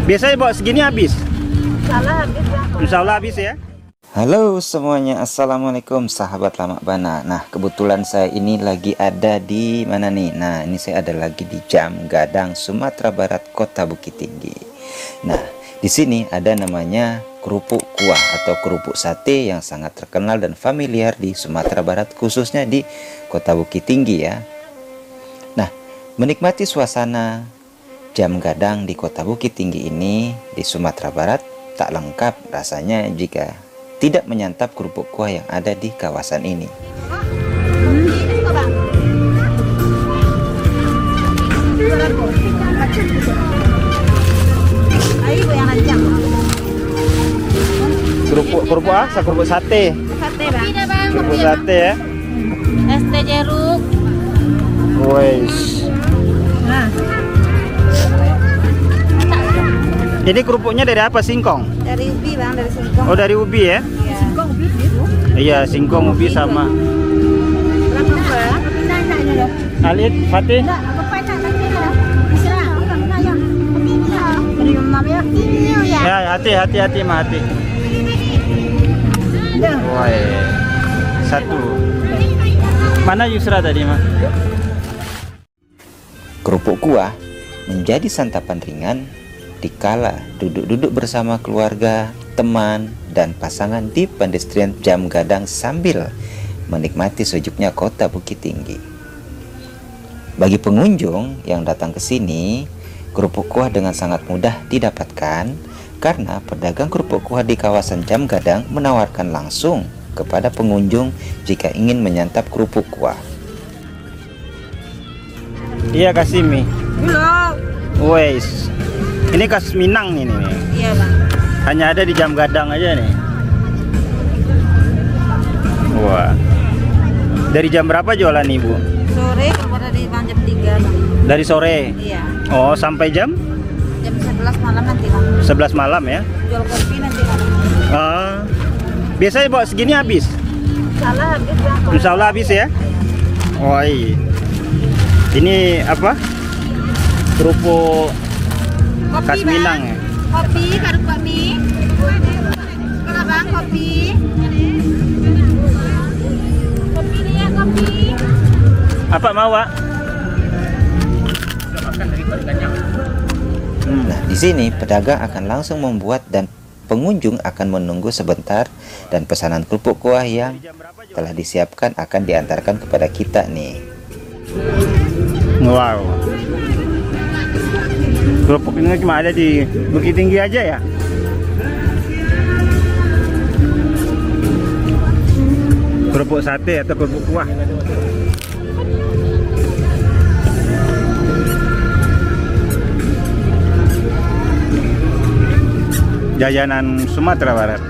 Biasanya bawa segini habis? Salah habis ya. Insya Allah habis ya. Halo semuanya, assalamualaikum sahabat Lama Bana. Nah, kebetulan saya ini lagi ada di mana nih? Nah, ini saya ada lagi di Jamgadang, Sumatera Barat, Kota Bukit Tinggi. Nah, di sini ada namanya kerupuk kuah atau kerupuk sate yang sangat terkenal dan familiar di Sumatera Barat, khususnya di Kota Bukit Tinggi ya. Nah, menikmati suasana Jamgadang di Kota Bukit Tinggi ini di Sumatera Barat tak lengkap rasanya jika tidak menyantap kerupuk kuah yang ada di kawasan ini. Kerupuk apa? Kerupuk sate. Sate bang. Kerupuk sate ya. Es teh jeruk. Wes. Nah, Ini kerupuknya dari apa? Singkong? dari ubi bang, dari singkong. Oh, dari ubi ya? Iya. Singkong ubi itu. Iya, singkong ubi sama. Berapa bang? Alit, Fatih. Ya, hati mah hati. Wah, satu. Mana Yusra tadi mah? Kerupuk kuah menjadi santapan ringan dikala duduk-duduk bersama keluarga, teman, dan pasangan di pedestrian Jamgadang sambil menikmati sejuknya Kota Bukit Tinggi. Bagi pengunjung yang datang ke sini, kerupuk kuah dengan sangat mudah didapatkan karena pedagang kerupuk kuah di kawasan Jamgadang menawarkan langsung kepada pengunjung jika ingin menyantap kerupuk kuah. Iya, Kasimi. Belum. Wes. Ini khas Minang ini nih. Iya bang. Hanya ada di Jamgadang aja nih. Wah. Dari jam berapa jualan Ibu? Sore keluar dari jam 3 bang. Dari sore. Iya. Oh, sampai jam Jam 11 malam nanti bang. 11 malam ya. Jual kopi nanti bang. Ah. Biasanya bawa segini habis? Salah habis bang. Insya Allah habis ya. Oh iya. Ini apa? Kerupuk Kopi, khas bang. Minang ya. Kopi, karung bakmi. Kalau bang kopi. Kopi nih ya kopi. Apa mau, Wak? Nah, di sini pedagang akan langsung membuat dan pengunjung akan menunggu sebentar dan pesanan kerupuk kuah yang telah disiapkan akan diantarkan kepada kita nih. Wow. Kerupuk ini cuma ada di Bukit Tinggi aja ya? Kerupuk sate atau kerupuk kuah? Jajanan Sumatera Barat.